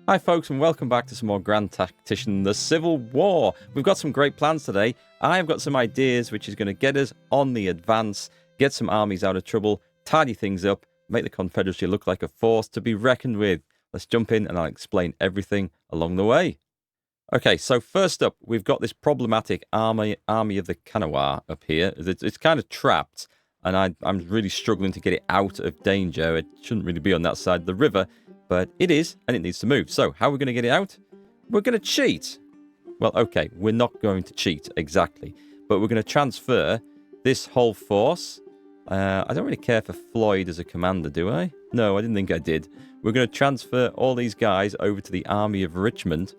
Hi folks, and welcome back to some more Grand Tactician, the Civil War. We've got some great plans today. I've got some ideas which is going to get us on the advance, get some armies out of trouble, tidy things up, make the Confederacy look like a force to be reckoned with. Let's jump in and I'll explain everything along the way. Okay, so first up, we've got this problematic army of the Kanawha up here. It's kind of trapped, and I'm really struggling to get it out of danger. It shouldn't really be on that side of the river, but it is, and it needs to move. So, how are we going to get it out? We're going to cheat. Well, okay, we're not going to cheat, exactly. But we're going to transfer this whole force. I don't really care for Floyd as a commander, do I? No, I didn't think I did. We're going to transfer all these guys over to the Army of Richmond.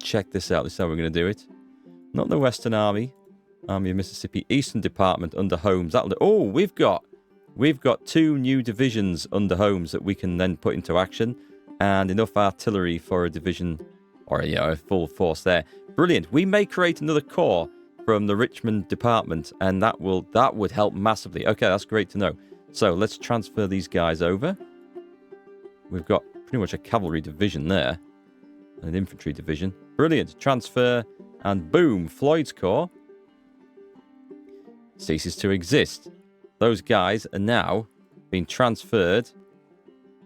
Check this out. This is how we're going to do it. Not the Western Army. Army of Mississippi. Eastern Department under Holmes. That'll do. Oh, we've got 2 new divisions under Holmes that we can then put into action, and enough artillery for a division, or a full force there. Brilliant. We may create another corps from the Richmond Department, and that would help massively. Okay, that's great to know. So let's transfer these guys over. We've got pretty much a cavalry division there, an infantry division. Brilliant. Transfer, and boom, Floyd's corps ceases to exist. Those guys are now being transferred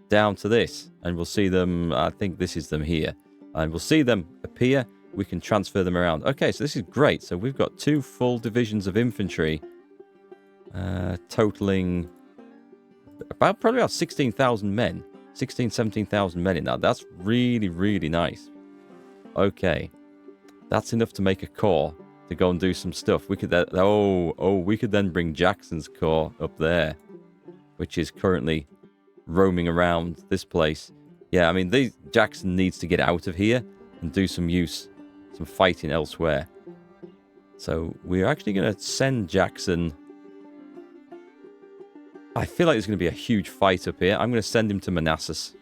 down to this, and we'll see them. I think this is them here, and we'll see them appear. We can transfer them around. Okay, so this is great. So we've got 2 full divisions of infantry, totaling probably about 16,000 men, 17,000 men in that. That's really, really nice. Okay, that's enough to make a corps to go and do some stuff. We could we could then bring Jackson's corps up there, which is currently roaming around this place. Yeah, I mean, Jackson needs to get out of here and do some fighting elsewhere. So we're actually going to send Jackson. I feel like there's going to be a huge fight up here. I'm going to send him to Manassas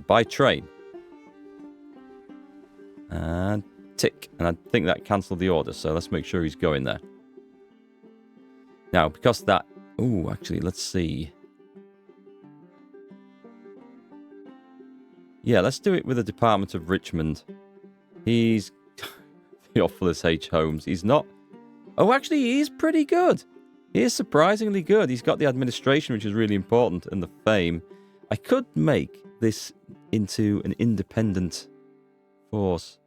by train. And tick. And I think that cancelled the order, so let's make sure he's going there. Now, because that... Oh, actually, let's see. Yeah, let's do it with the Department of Richmond. He's... Theophilus H. Holmes. He's not... Oh, actually, he is pretty good. He is surprisingly good. He's got the administration, which is really important, and the fame. I could make this into an independent force.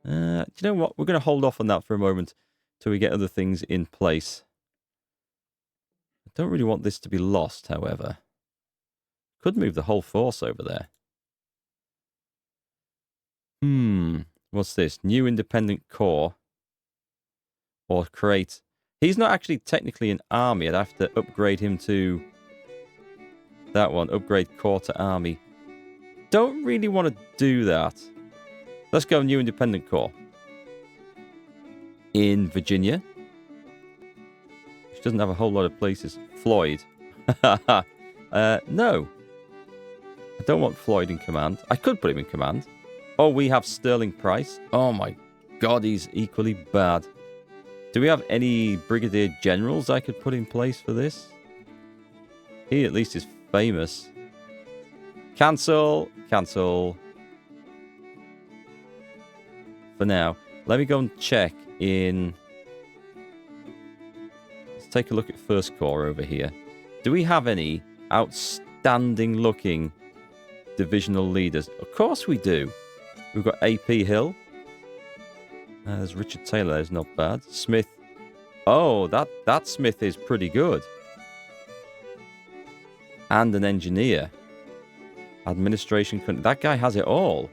Do you know what? We're going to hold off on that for a moment till we get other things in place. I don't really want this to be lost, however. Could move the whole force over there. What's this? New independent corps. Or create... He's not actually technically an army. I'd have to upgrade him to... that one. Upgrade corps to army. Don't really want to do that. Let's go new independent corps. In Virginia. Which doesn't have a whole lot of places. Floyd. No. I don't want Floyd in command. I could put him in command. Oh, we have Sterling Price. Oh my god, he's equally bad. Do we have any brigadier generals I could put in place for this? He at least is famous. Cancel. Cancel. For now. Let me go and check in... Let's take a look at First Corps over here. Do we have any outstanding looking divisional leaders? Of course we do. We've got A.P. Hill. There's Richard Taylor. There's not bad. Smith. Oh, that Smith is pretty good. And an engineer. Administration. That guy has it all.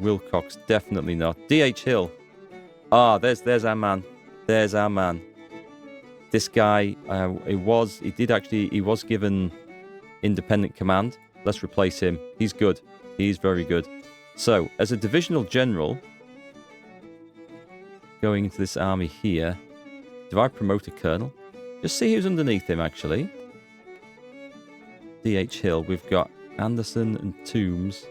Wilcox, definitely not. D.H. Hill. Ah, there's our man. There's our man. This guy, he was given independent command. Let's replace him. He's good. He's very good. So, as a divisional general, going into this army here, do I promote a colonel? Just see who's underneath him, actually. D.H. Hill. We've got Anderson and Toombs.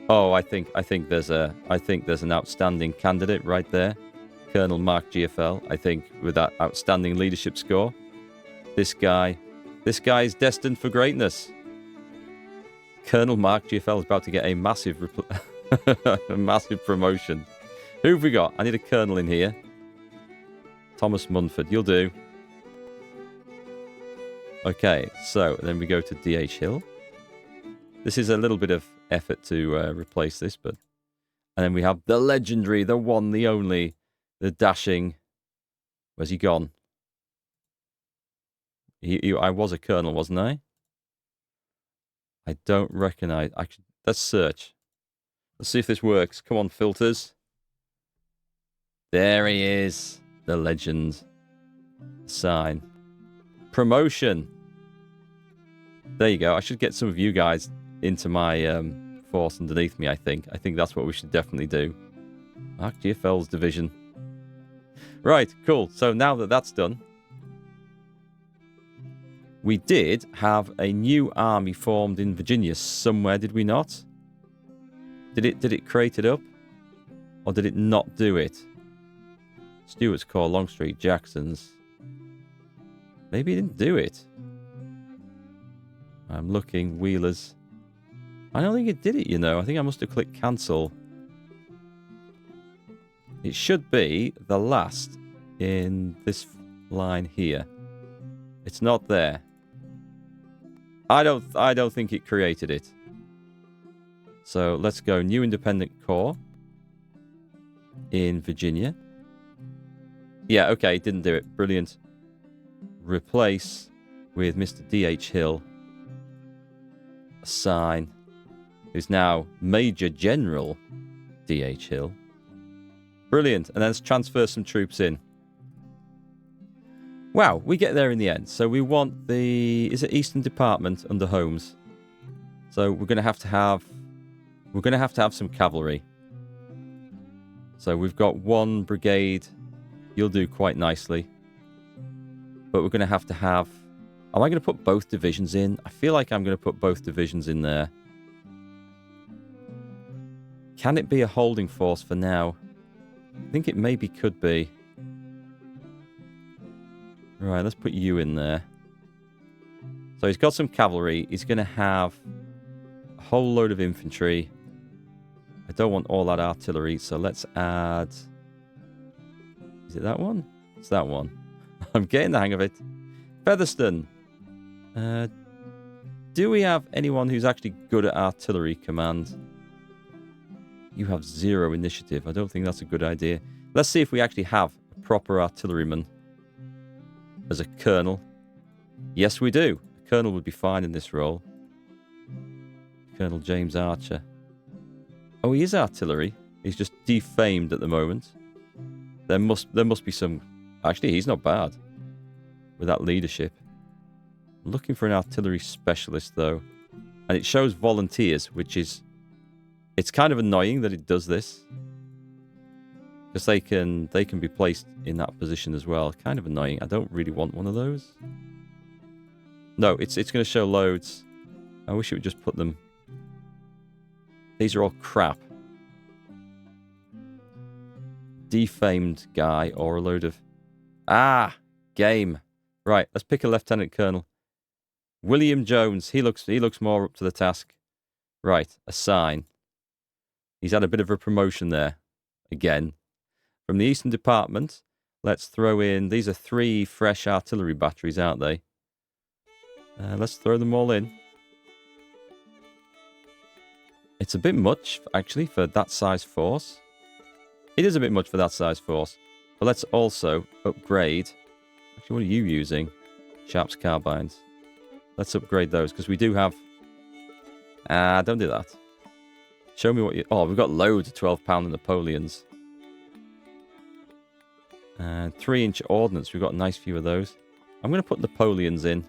Oh, I think there's an outstanding candidate right there, Colonel Markgfl. I think with that outstanding leadership score, this guy This guy is destined for greatness. Colonel Markgfl is about to get a massive, a massive promotion. Who have we got? I need a colonel in here. Thomas Munford, you'll do. Okay, so then we go to D.H. Hill. This is a little bit of effort to replace this, but... And then we have the legendary, the one, the only, the dashing... Where's he gone? I was a colonel, wasn't I? I don't recognize... Let's search. Let's see if this works. Come on, filters. There he is. The legend. Sign. Promotion. There you go. I should get some of you guys into my force underneath me, I think. I think that's what we should definitely do. Markgfl's division. Right, cool. So now that that's done, we did have a new army formed in Virginia somewhere, did we not? Did it create it up? Or did it not do it? Stuart's Corps, Longstreet, Jackson's. Maybe it didn't do it. I'm looking, Wheelers. I don't think it did it, you know. I think I must have clicked cancel. It should be the last in this line here. It's not there. I don't think it created it. So let's go new independent corps in Virginia. Yeah, okay, didn't do it. Brilliant. Replace with Mr. D.H. Hill. Assign. Who's now Major General D.H. Hill. Brilliant. And then let's transfer some troops in. Wow, we get there in the end. So we want the... Is it Eastern Department under Holmes? So we're going to have to have... We're going to have some cavalry. So we've got one brigade. You'll do quite nicely. But we're going to have... Am I going to put both divisions in? I feel like I'm going to put both divisions in there. Can it be a holding force for now? I think it maybe could be. Right, let's put you in there. So he's got some cavalry. He's going to have a whole load of infantry. I don't want all that artillery, so let's add... Is it that one? It's that one. I'm getting the hang of it. Featherstone. Do we have anyone who's actually good at artillery command? You have 0 initiative. I don't think that's a good idea. Let's see if we actually have a proper artilleryman as a colonel. Yes, we do. A colonel would be fine in this role. Colonel James Archer. Oh, he is artillery. He's just defamed at the moment. There must be some... Actually, he's not bad with that leadership. I'm looking for an artillery specialist, though. And it shows volunteers, which is... It's kind of annoying that it does this. Because they can be placed in that position as well. Kind of annoying. I don't really want one of those. No, it's going to show loads. I wish it would just put them... These are all crap. Defamed guy or a load of... Ah! Game. Right, let's pick a lieutenant colonel. William Jones. He looks more up to the task. Right, assign. He's had a bit of a promotion there. Again. From the Eastern Department, let's throw in... These are 3 fresh artillery batteries, aren't they? Let's throw them all in. It's a bit much, actually, for that size force. It is a bit much for that size force. But let's also upgrade... Actually, what are you using? Sharps carbines. Let's upgrade those, because we do have... don't do that. Show me what you... Oh, we've got loads of 12-pounder Napoleons. And 3-inch ordnance. We've got a nice few of those. I'm going to put Napoleons in.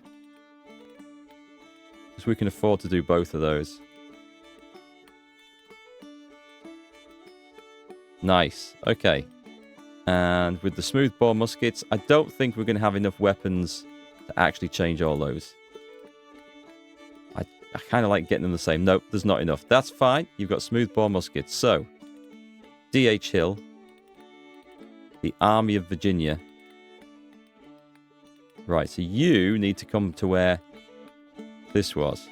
Because we can afford to do both of those. Nice. Okay. And with the smoothbore muskets, I don't think we're going to have enough weapons to actually change all those. I kind of like getting them the same. Nope, there's not enough. That's fine. You've got smoothbore muskets. So, D.H. Hill, the Army of Virginia. Right, so you need to come to where this was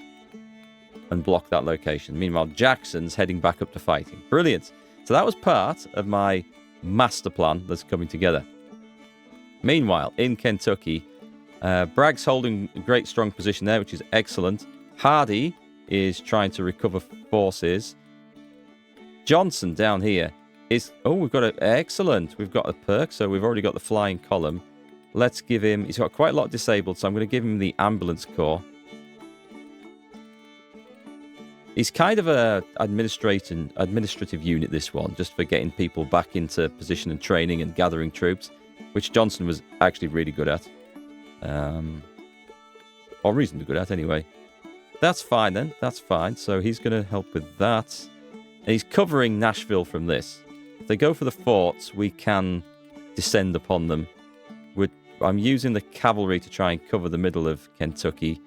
and block that location. Meanwhile, Jackson's heading back up to fighting. Brilliant. So that was part of my master plan that's coming together. Meanwhile, in Kentucky, Bragg's holding a great strong position there, which is excellent. Hardy is trying to recover forces. Johnson down here is... Oh, we've got a... Excellent. We've got a perk, so we've already got the flying column. Let's give him... He's got quite a lot disabled, so I'm going to give him the ambulance corps. He's kind of a administrative unit, this one, just for getting people back into position and training and gathering troops, which Johnson was actually really good at. Or reasonably good at, anyway. That's fine, then. That's fine. So he's going to help with that. And he's covering Nashville from this. If they go for the forts, we can descend upon them. I'm using the cavalry to try and cover the middle of Kentucky.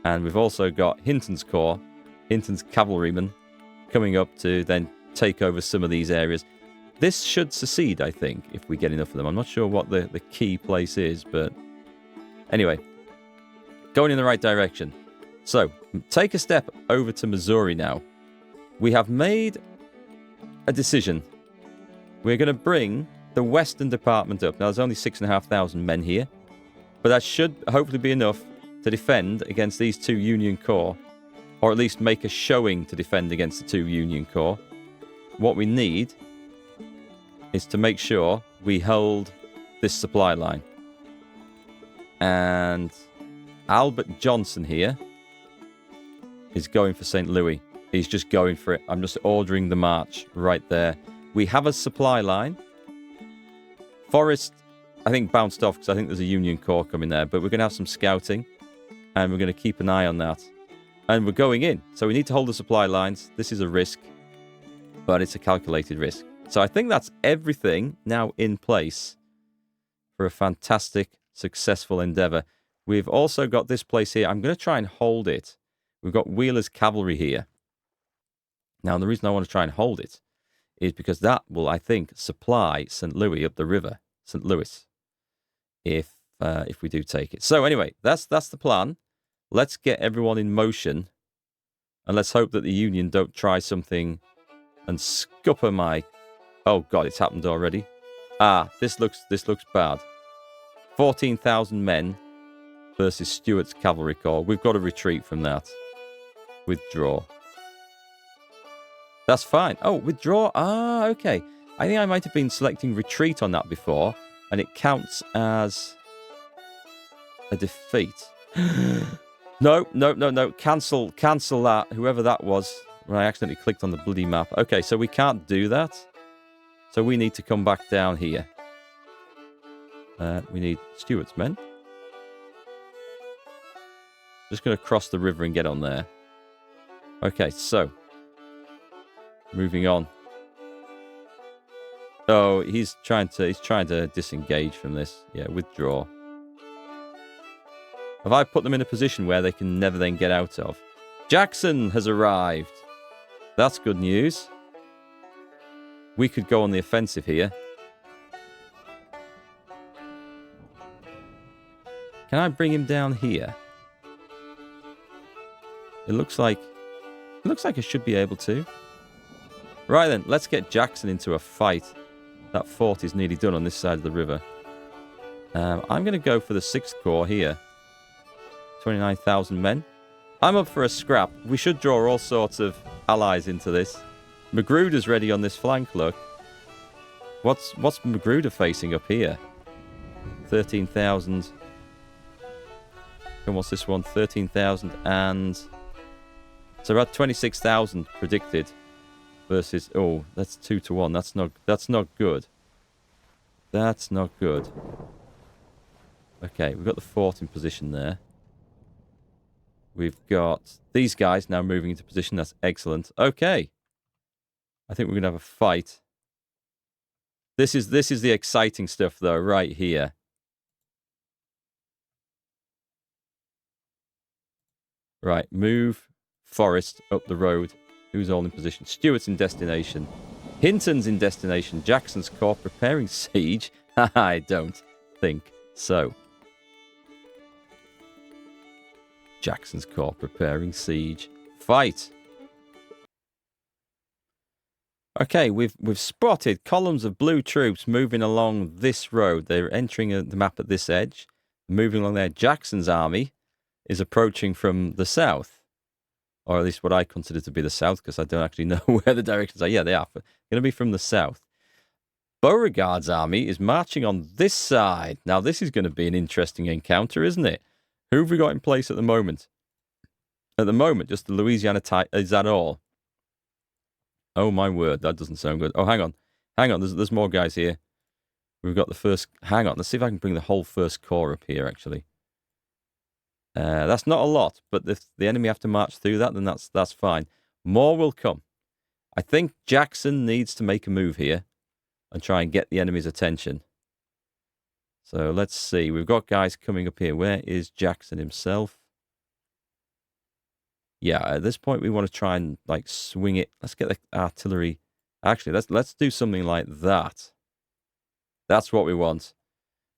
And we've also got Hinton's corps, Hinton's cavalrymen, coming up to then take over some of these areas. This should succeed, I think, if we get enough of them. I'm not sure what the key place is, but anyway, going in the right direction. So, take a step over to Missouri now. We have made a decision. We're going to bring the Western Department up. Now, there's only 6,500 men here, but that should hopefully be enough to defend against these two Union Corps, or at least make a showing to defend against the two Union Corps. What we need is to make sure we hold this supply line. And Albert Johnson here is going for St. Louis. He's just going for it. I'm just ordering the march right there. We have a supply line. Forrest, I think, bounced off because I think there's a Union Corps coming there. But we're going to have some scouting. And we're going to keep an eye on that. And we're going in. So we need to hold the supply lines. This is a risk. But it's a calculated risk. So I think that's everything now in place for a fantastic, successful endeavor. We've also got this place here. I'm going to try and hold it. We've got Wheeler's cavalry here. Now, the reason I want to try and hold it is because that will, I think, supply St. Louis up the river, St. Louis, if we do take it. So anyway, that's the plan. Let's get everyone in motion, and let's hope that the Union don't try something and scupper my... Oh God, it's happened already. This looks bad. 14,000 men versus Stuart's cavalry corps. We've got to retreat from that. Withdraw. That's fine. Oh, withdraw. Okay. I think I might have been selecting retreat on that before, and it counts as a defeat. No. Cancel that. Whoever that was. I accidentally clicked on the bloody map. Okay, so we can't do that. So we need to come back down here. We need Stuart's men. Just going to cross the river and get on there. Okay, so moving on. Oh, he's trying to disengage from this. Yeah, withdraw. Have I put them in a position where they can never then get out of? Jackson has arrived. That's good news. We could go on the offensive here. Can I bring him down here? It looks like I should be able to. Right then, let's get Jackson into a fight. That fort is nearly done on this side of the river. I'm going to go for the 6th Corps here. 29,000 men. I'm up for a scrap. We should draw all sorts of allies into this. Magruder's ready on this flank, look. What's Magruder facing up here? 13,000. And what's this one? 13,000 and... So about 26,000 predicted versus... Oh, that's 2-1. That's not good. That's not good. Okay, we've got the fort in position there. We've got these guys now moving into position. That's excellent. Okay. I think we're going to have a fight. This is the exciting stuff, though, right here. Right, move Forrest up the road. Who's all in position? Stuart's in destination. Hinton's in destination. Jackson's corps preparing siege. I don't think so. Jackson's Corps preparing siege. Fight! Okay, we've spotted columns of blue troops moving along this road. They're entering the map at this edge, moving along there. Jackson's army is approaching from the south, or at least what I consider to be the south, because I don't actually know where the directions are. Yeah, they are. Going to be from the south. Beauregard's army is marching on this side. Now, this is going to be an interesting encounter, isn't it? Who have we got in place at the moment? At the moment, just the Louisiana type. Is that all? Oh, my word. That doesn't sound good. Oh, hang on. Hang on. There's more guys here. We've got the first... Hang on. Let's see if I can bring the whole first corps up here, actually. That's not a lot, but if the enemy have to march through that, then that's fine. More will come. I think Jackson needs to make a move here and try and get the enemy's attention. So let's see. We've got guys coming up here. Where is Jackson himself? Yeah, at this point we want to try and like swing it. Let's get the artillery. Actually, let's do something like that. That's what we want.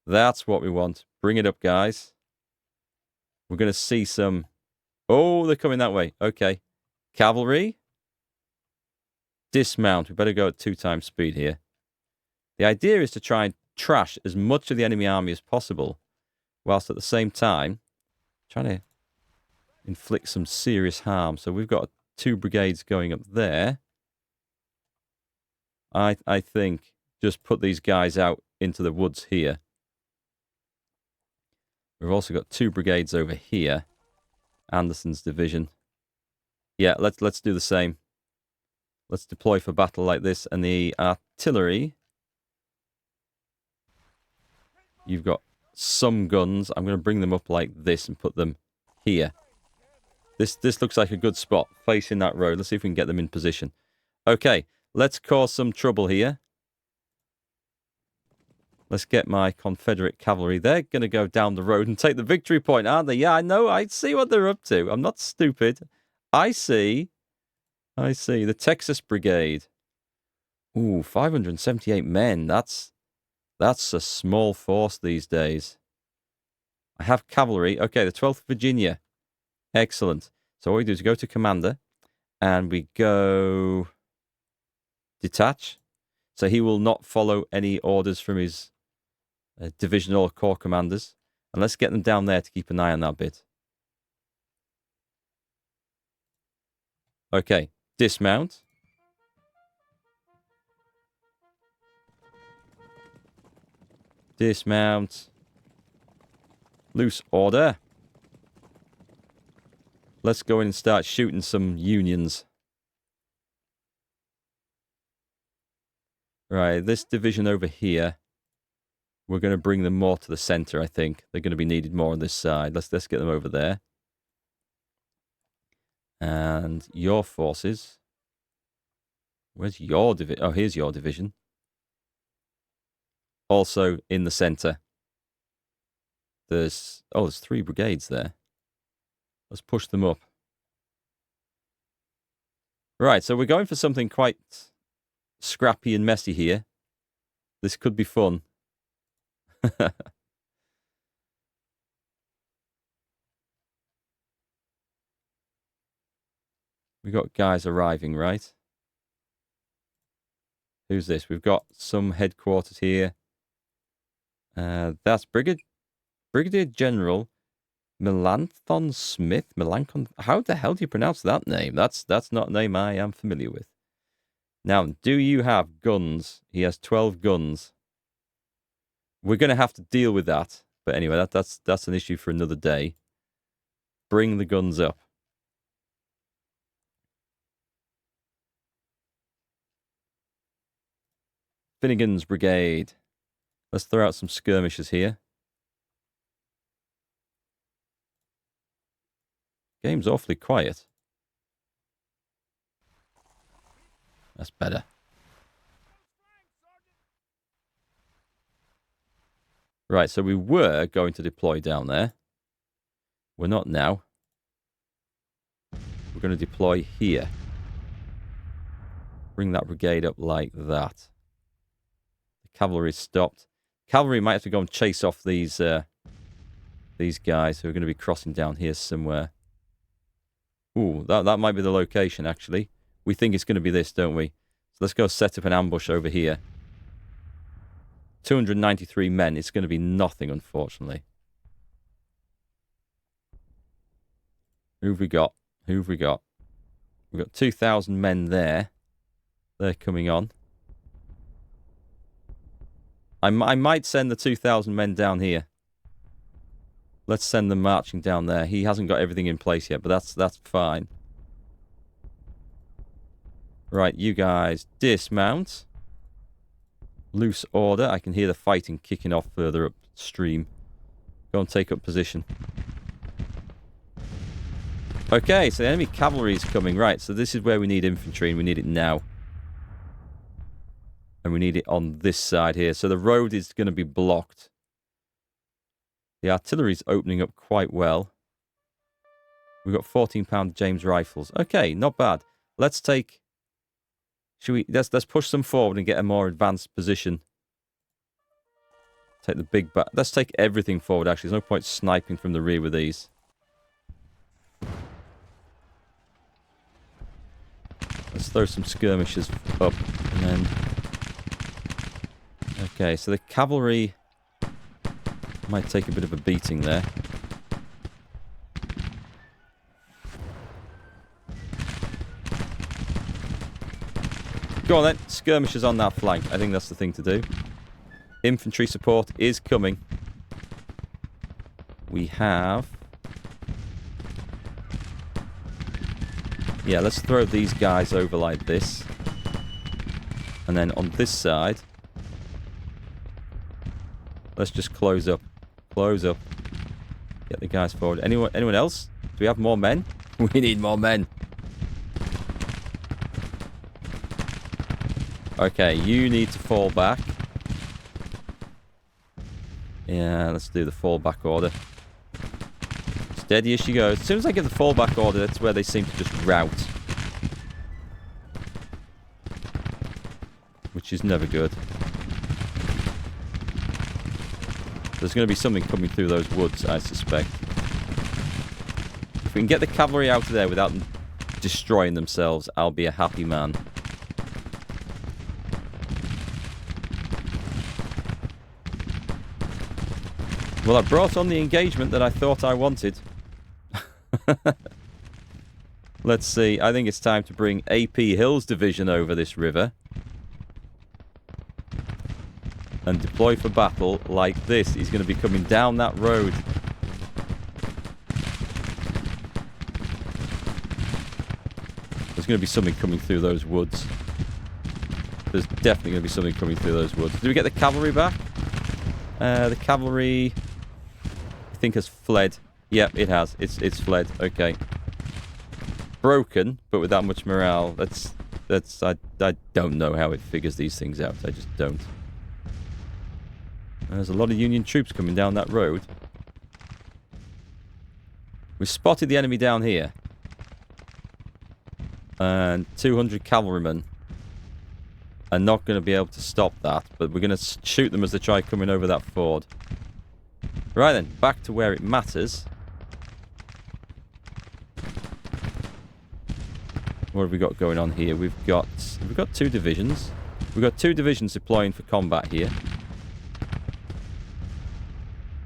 That's what we want. Bring it up, guys. We're going to see some... Oh, they're coming that way. Okay. Cavalry. Dismount. We better go at 2 times speed here. The idea is to try and trash as much of the enemy army as possible, whilst at the same time trying to inflict some serious harm. So we've got 2 brigades going up there. I think just put these guys out into the woods here. We've also got 2 brigades over here. Anderson's division. Yeah, let's do the same. Let's deploy for battle like this. And the artillery... You've got some guns. I'm going to bring them up like this and put them here. This looks like a good spot, facing that road. Let's see if we can get them in position. Okay, let's cause some trouble here. Let's get my Confederate cavalry. They're going to go down the road and take the victory point, aren't they? Yeah, I know. I see what they're up to. I'm not stupid. I see. The Texas Brigade. Ooh, 578 men. That's a small force these days. I have cavalry. Okay, the 12th Virginia. Excellent. So what we do is go to Commander, and we go detach. So he will not follow any orders from his divisional or corps commanders. And let's get them down there to keep an eye on that bit. Okay, dismount. Dismount. Loose order. Let's go in and start shooting some Unions. Right, this division over here, we're going to bring them more to the center, I think. They're going to be needed more on this side. Let's get them over there. And your forces. Where's your division? Oh, here's your division. Also in the center. There's 3 brigades there. Let's push them up. Right, so we're going for something quite scrappy and messy here. This could be fun. We got guys arriving, right? Who's this? We've got some headquarters here. That's Brigadier General Melanchthon Smith. Melanchthon. How the hell do you pronounce that name? That's not a name I am familiar with. Now, do you have guns? He has 12 guns. We're going to have to deal with that. But anyway, that's an issue for another day. Bring the guns up. Finnegan's Brigade. Let's throw out some skirmishers here. Game's awfully quiet. That's better. Right, so we were going to deploy down there. We're not now. We're going to deploy here. Bring that brigade up like that. The cavalry stopped. Cavalry might have to go and chase off these guys who are going to be crossing down here somewhere. Ooh, that might be the location, actually. We think it's going to be this, don't we? So let's go set up an ambush over here. 293 men. It's going to be nothing, unfortunately. Who have we got? Who have we got? We've got 2,000 men there. They're coming on. I might send the 2,000 men down here. Let's send them marching down there. He hasn't got everything in place yet, but that's fine. Right, you guys dismount. Loose order. I can hear the fighting kicking off further upstream. Go and take up position. Okay, so the enemy cavalry is coming. Right, so this is where we need infantry, and we need it now. And we need it on this side here. So the road is going to be blocked. The artillery's opening up quite well. We've got 14-pound James rifles. Okay, not bad. Let's take... Let's push them forward and get a more advanced position. Take the big... Let's take everything forward, actually. There's no point sniping from the rear with these. Let's throw some skirmishers up. And then... Okay, so the cavalry might take a bit of a beating there. Go on then, skirmishers on that flank. I think that's the thing to do. Infantry support is coming. We have... Yeah, let's throw these guys over like this. And then on this side... Let's just close up. Close up. Get the guys forward. Anyone else? Do we have more men? We need more men. Okay, you need to fall back. Yeah, let's do the fallback order. Steady as she goes. As soon as I get the fallback order, that's where they seem to just rout. Which is never good. There's going to be something coming through those woods, I suspect. If we can get the cavalry out of there without them destroying themselves, I'll be a happy man. Well, I brought on the engagement that I thought I wanted. Let's see. I think it's time to bring A.P. Hill's division over this river. And deploy for battle like this. He's going to be coming down that road. There's going to be something coming through those woods. There's definitely going to be something coming through those woods. Did we get the cavalry back? The cavalry, I think, has fled. Yep, it has. It's fled. Okay. Broken, but with that much morale. I don't know how it figures these things out. I just don't. There's a lot of Union troops coming down that road. We've spotted the enemy down here. And 200 cavalrymen are not going to be able to stop that. But we're going to shoot them as they try coming over that ford. Right then, back to where it matters. What have we got going on here? We've got two divisions. We've got two divisions deploying for combat here.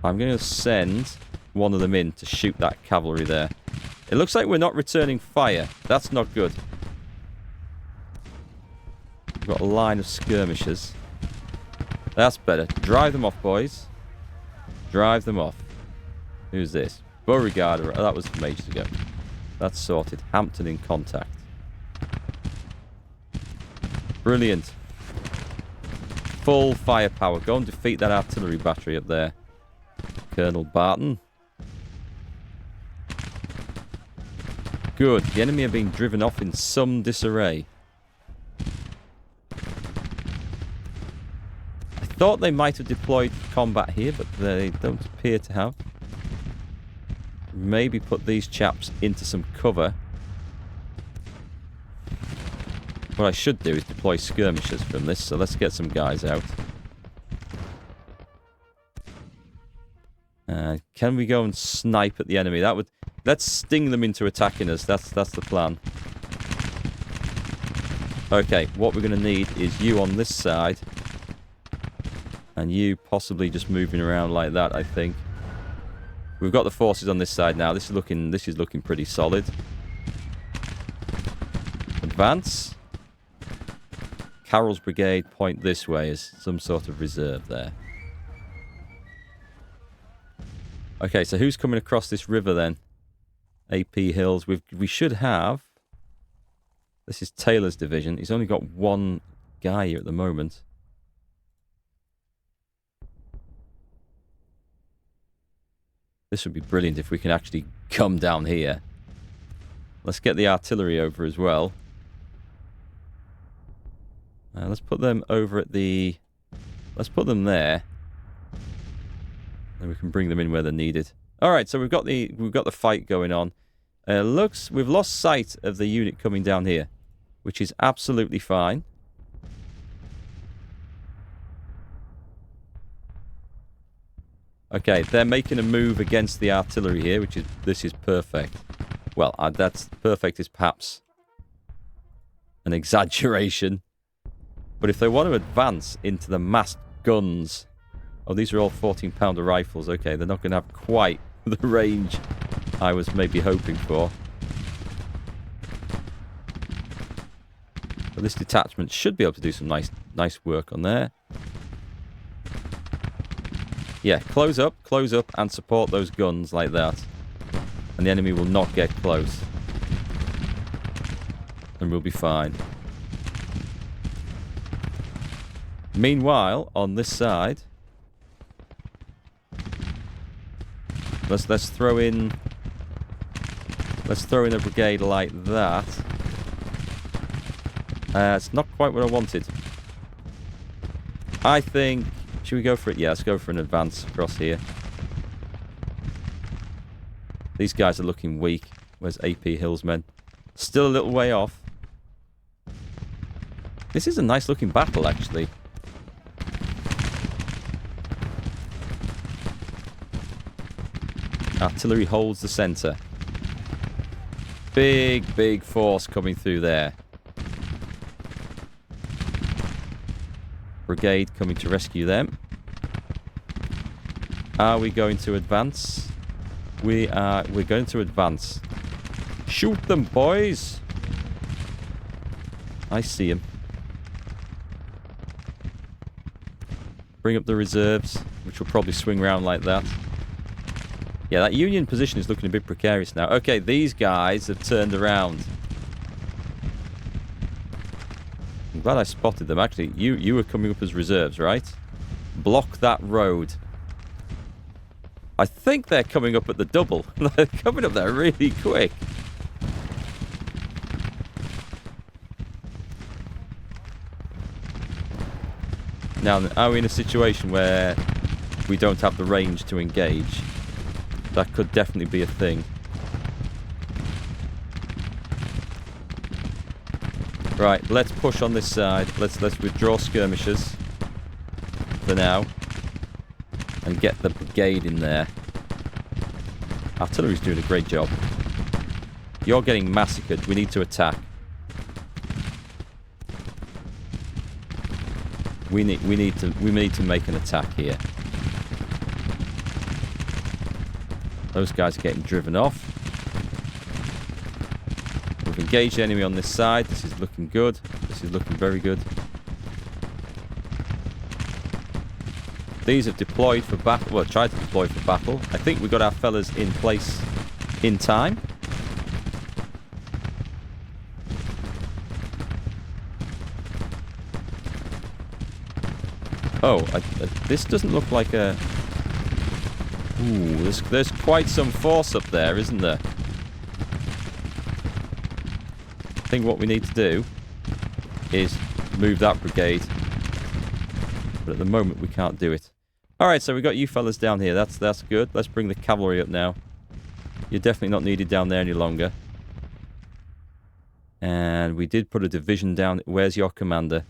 I'm going to send one of them in to shoot that cavalry there. It looks like we're not returning fire. That's not good. We've got a line of skirmishers. That's better. Drive them off, boys. Drive them off. Who's this? Beauregard. That was from ages ago. That's sorted. Hampton in contact. Brilliant. Full firepower. Go and defeat that artillery battery up there. Colonel Barton. Good. The enemy are being driven off in some disarray. I thought they might have deployed for combat here, but they don't appear to have. Maybe put these chaps into some cover. What I should do is deploy skirmishers from this, so let's get some guys out. Can we go and snipe at the enemy? That would... Let's sting them into attacking us. That's the plan. Okay, what we're going to need is you on this side. And you possibly just moving around like that, I think. We've got the forces on this side now. This is looking pretty solid. Advance. Carroll's brigade point this way as some sort of reserve there. Okay, so who's coming across this river then? AP Hills. We should have... This is Taylor's division. He's only got one guy here at the moment. This would be brilliant if we can actually come down here. Let's get the artillery over as well. Let's put them over at the... Let's put them there. And we can bring them in where they're needed. Alright, so we've got the fight going on. We've lost sight of the unit coming down here, which is absolutely fine. Okay, they're making a move against the artillery here, this is perfect. Well, that's perfect is perhaps an exaggeration. But if they want to advance into the massed guns... Oh, these are all 14-pounder rifles. Okay, they're not going to have quite the range I was maybe hoping for. But this detachment should be able to do some nice work on there. Yeah, close up, and support those guns like that. And the enemy will not get close. And we'll be fine. Meanwhile, on this side... Let's throw in... Let's throw in a brigade like that. It's not quite what I wanted. I think... Should we go for it? Yeah, let's go for an advance across here. These guys are looking weak. Where's AP Hillsmen? Still a little way off. This is a nice looking battle, actually. Artillery holds the centre. Big force coming through there. Brigade coming to rescue them. Are we going to advance? We're going to advance. Shoot them, boys! I see him. Bring up the reserves, which will probably swing around like that. Yeah, that Union position is looking a bit precarious now. Okay, these guys have turned around. I'm glad I spotted them. Actually, you were coming up as reserves, right? Block that road. I think they're coming up at the double. They're coming up there really quick. Now, are we in a situation where we don't have the range to engage? That could definitely be a thing. Right, let's push on this side. Let's withdraw skirmishers for now and get the brigade in there. Artillery's doing a great job. You're getting massacred. We need to attack. We need to make an attack here. Those guys are getting driven off. We've engaged the enemy on this side. This is looking good. This is looking very good. These have deployed for battle. Well, tried to deploy for battle. I think we got our fellas in place in time. Oh, this doesn't look like a... Ooh, there's quite some force up there, isn't there? I think what we need to do is move that brigade. But at the moment, we can't do it. Alright, so we've got you fellas down here. That's good. Let's bring the cavalry up now. You're definitely not needed down there any longer. And we did put a division down. Where's your commander?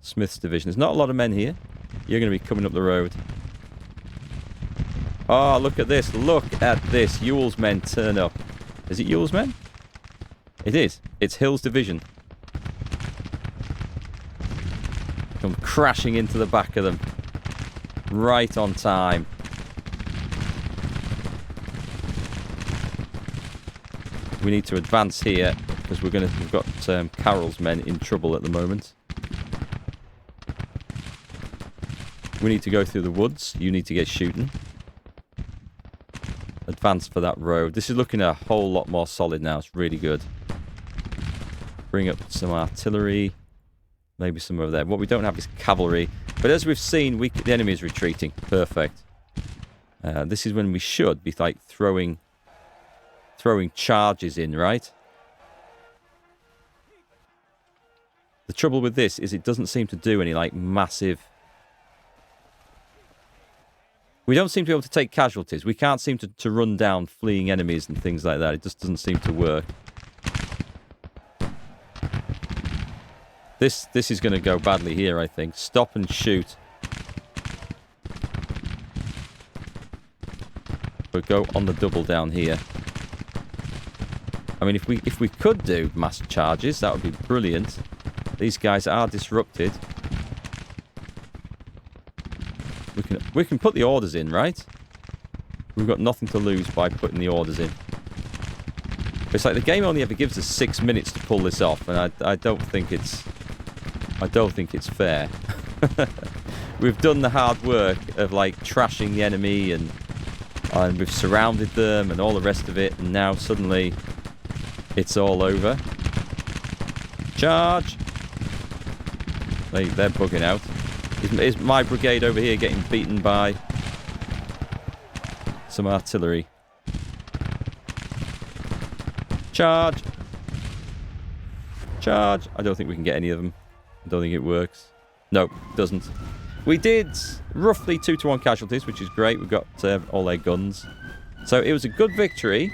Smith's division. There's not a lot of men here. You're going to be coming up the road. Oh, look at this. Look at this. Ewell's men turn up. Is it Ewell's men? It is. It's Hill's division. Come crashing into the back of them. Right on time. We need to advance here because we've got Carroll's men in trouble at the moment. We need to go through the woods. You need to get shooting. Advance for that road. This is looking a whole lot more solid now. It's really good. Bring up some artillery. Maybe some over there. What we don't have is cavalry. But as we've seen, the enemy is retreating. Perfect. This is when we should be like throwing charges in, right? The trouble with this is it doesn't seem to do any like massive... We don't seem to be able to take casualties. We can't seem to run down fleeing enemies and things like that. It just doesn't seem to work. This is going to go badly here, I think. Stop and shoot. But go on the double down here. I mean, if we could do mass charges, that would be brilliant. These guys are disrupted. We can put the orders in, right? We've got nothing to lose by putting the orders in. It's like the game only ever gives us 6 minutes to pull this off, and I don't think it's fair. We've done the hard work of like trashing the enemy, and we've surrounded them and all the rest of it, and now suddenly it's all over. Charge! They're bugging out. Is my brigade over here getting beaten by some artillery? Charge! Charge! I don't think we can get any of them. I don't think it works. No, it doesn't. We did roughly 2-to-1 casualties, which is great. We've got all their guns. So it was a good victory.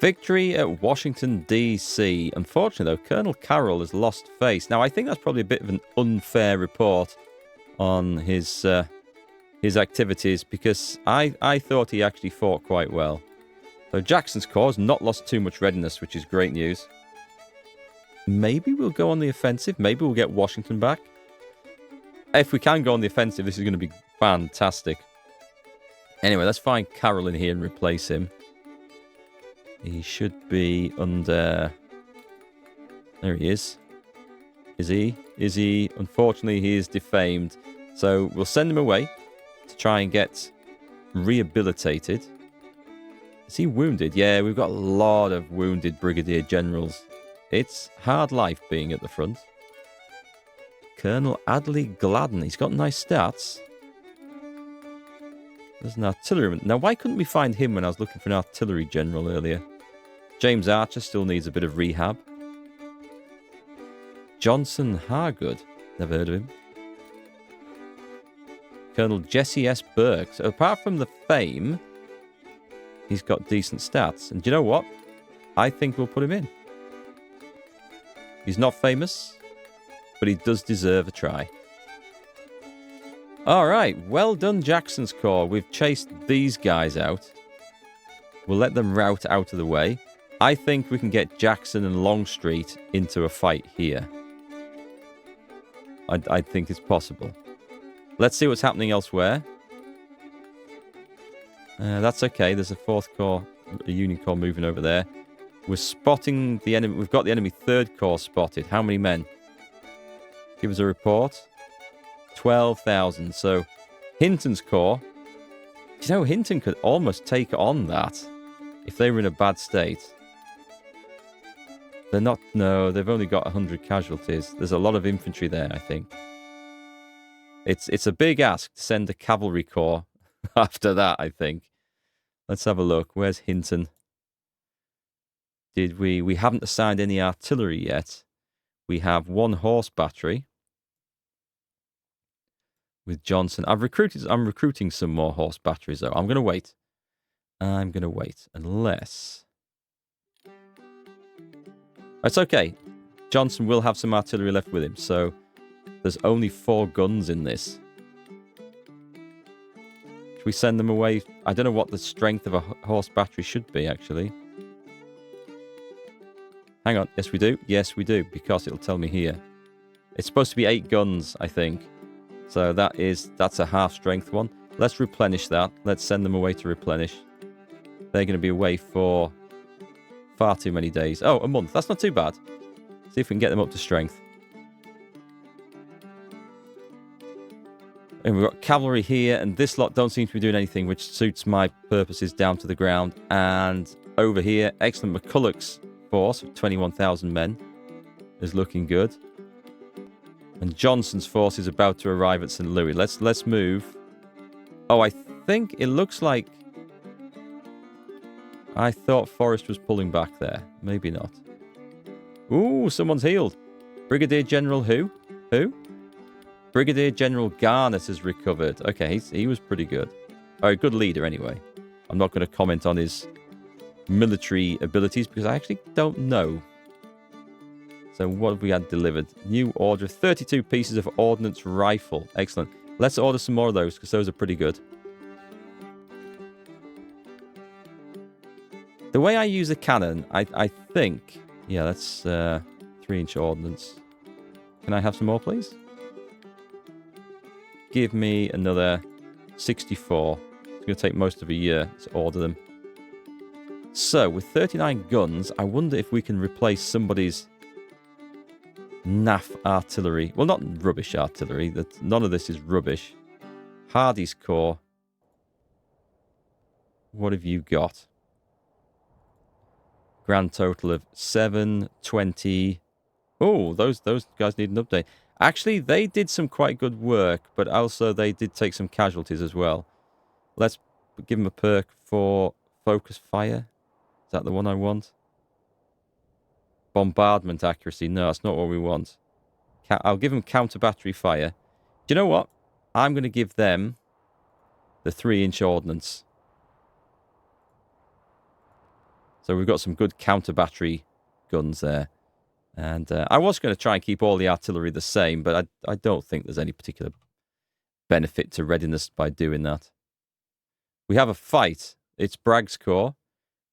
Victory at Washington, D.C. Unfortunately, though, Colonel Carroll has lost face. Now, I think that's probably a bit of an unfair report on his activities, because I thought he actually fought quite well. So Jackson's Corps has not lost too much readiness, which is great news. Maybe we'll go on the offensive. Maybe we'll get Washington back. If we can go on the offensive, this is going to be fantastic. Anyway, let's find Carroll in here and replace him. He should be under... There he is. Is he? Is he? Unfortunately, he is defamed. So we'll send him away to try and get rehabilitated. Is he wounded? Yeah, we've got a lot of wounded brigadier generals. It's hard life being at the front. Colonel Adley Gladden. He's got nice stats. There's an artilleryman. Now, why couldn't we find him when I was looking for an artillery general earlier? James Archer still needs a bit of rehab. Johnson Hargood. Never heard of him. Colonel Jesse S. Burke. So apart from the fame, he's got decent stats. And do you know what? I think we'll put him in. He's not famous, but he does deserve a try. All right. Well done, Jackson's Corps. We've chased these guys out. We'll let them rout out of the way. I think we can get Jackson and Longstreet into a fight here. I think it's possible. Let's see what's happening elsewhere. That's okay. There's a 4th Corps, a Union Corps moving over there. We're spotting the enemy. We've got the enemy 3rd Corps spotted. How many men? Give us a report. 12,000. So Hinton's Corps. You know, Hinton could almost take on that if they were in a bad state. They're not... No, they've only got 100 casualties. There's a lot of infantry there, I think. It's a big ask to send a cavalry corps after that, I think. Let's have a look. Where's Hinton? We haven't assigned any artillery yet. We have 1 horse battery with Johnson. I'm recruiting some more horse batteries, though. I'm going to wait. Unless... It's okay. Johnson will have some artillery left with him, so there's only 4 guns in this. Should we send them away? I don't know what the strength of a horse battery should be, actually. Hang on. Yes, we do. Yes, we do, because it'll tell me here. It's supposed to be 8 guns, I think. So that's a half-strength one. Let's replenish that. Let's send them away to replenish. They're going to be away for far too many days. Oh, a month. That's not too bad. See if we can get them up to strength. And we've got cavalry here, and this lot don't seem to be doing anything, which suits my purposes down to the ground. And over here, excellent McCulloch's force of 21,000 men is looking good. And Johnson's force is about to arrive at St. Louis. Let's move. Oh, I think it looks like... I thought Forrest was pulling back there. Maybe not. Ooh, someone's healed. Brigadier General who? Who? Brigadier General Garnett has recovered. Okay, he was pretty good. Oh, good leader anyway. I'm not going to comment on his military abilities because I actually don't know. So what have we had delivered? New order of 32 pieces of ordnance rifle. Excellent. Let's order some more of those because those are pretty good. The way I use a cannon, I think... Yeah, that's 3-inch ordnance. Can I have some more, please? Give me another 64. It's going to take most of a year to order them. So, with 39 guns, I wonder if we can replace somebody's naff artillery. Well, not rubbish artillery. None of this is rubbish. Hardy's Corps. What have you got? Grand total of 720. Oh, those guys need an update. Actually, they did some quite good work, but also they did take some casualties as well. Let's give them a perk for focus fire. Is that the one I want? Bombardment accuracy. No, that's not what we want. I'll give them counter battery fire. Do you know what? I'm going to give them the 3-inch ordnance. So we've got some good counter battery guns there. And I was going to try and keep all the artillery the same, but I don't think there's any particular benefit to readiness by doing that. We have a fight. It's Bragg's Corps.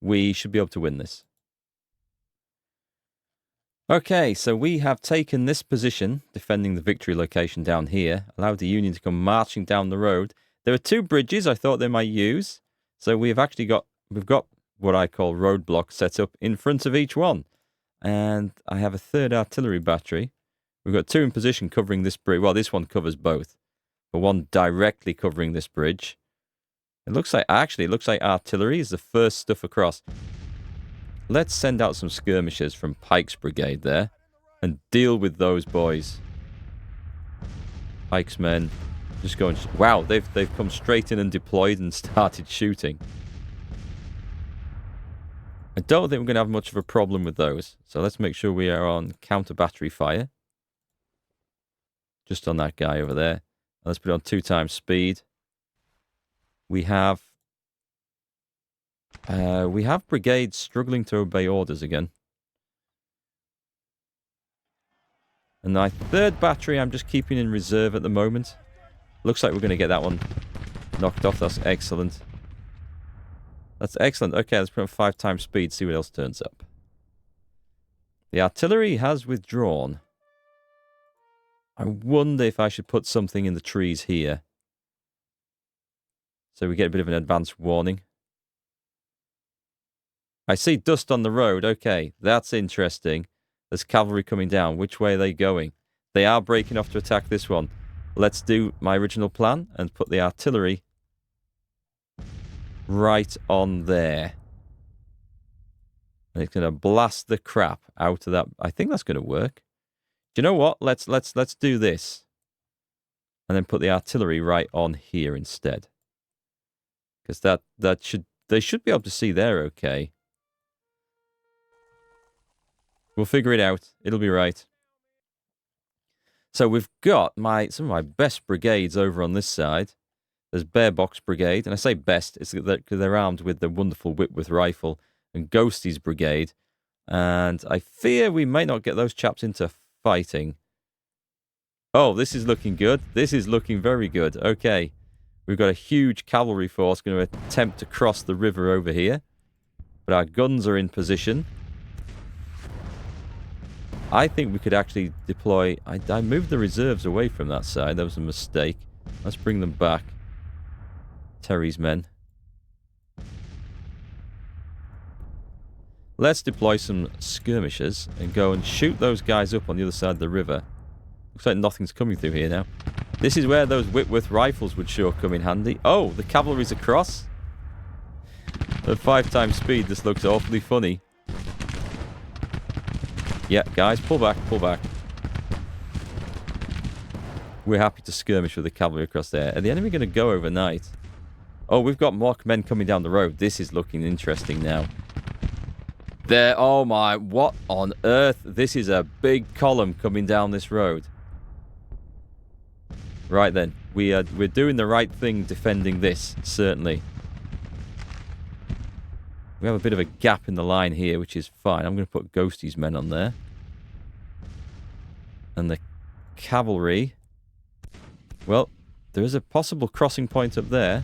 We should be able to win this. Okay, so we have taken this position, defending the victory location down here, allowed the Union to come marching down the road. There are 2 bridges I thought they might use, so we've got what I call roadblocks set up in front of each one. And I have a 3rd artillery battery. We've got 2 in position covering this bridge. Well, this one covers both, but one directly covering this bridge. It looks like artillery is the first stuff across. Let's send out some skirmishers from Pike's brigade there and deal with those boys. Pike's men just going... Wow, they've come straight in and deployed and started shooting. I don't think we're going to have much of a problem with those. So let's make sure we are on counter battery fire. Just on that guy over there. Let's put it on 2 times speed. We have brigades struggling to obey orders again. And my 3rd battery I'm just keeping in reserve at the moment. Looks like we're going to get that one knocked off. That's excellent. That's excellent. Okay, let's put on 5 times speed, see what else turns up. The artillery has withdrawn. I wonder if I should put something in the trees here. So we get a bit of an advance warning. I see dust on the road. Okay, that's interesting. There's cavalry coming down. Which way are they going? They are breaking off to attack this one. Let's do my original plan and put the artillery right on there. And it's going to blast the crap out of that. I think that's going to work. Do you know what? Let's do this. And then put the artillery right on here instead. Because they should be able to see there okay. We'll figure it out. It'll be right. So we've got some of my best brigades over on this side. There's Bearbox Brigade, and I say best, it's because they're armed with the wonderful Whitworth rifle, and Ghosty's Brigade, and I fear we may not get those chaps into fighting. Oh, this is looking good. This is looking very good. Okay, We've got a huge cavalry force going to attempt to cross the river over here. But our guns are in position. I think we could actually deploy... I moved the reserves away from that side. That was a mistake. Let's bring them back. Terry's men. Let's deploy some skirmishers and go and shoot those guys up on the other side of the river. Looks like nothing's coming through here now. This is where those Whitworth rifles would sure come in handy. Oh, the cavalry's across. At 5 times speed, this looks awfully funny. Yeah, guys, pull back, pull back. We're happy to skirmish with the cavalry across there. Are the enemy going to go overnight? Oh, we've got more men coming down the road. This is looking interesting now. There, oh my, what on earth? This is a big column coming down this road. Right then, we're doing the right thing defending this, certainly. We have a bit of a gap in the line here, which is fine. I'm going to put Ghosty's men on there. And the cavalry... Well, there is a possible crossing point up there.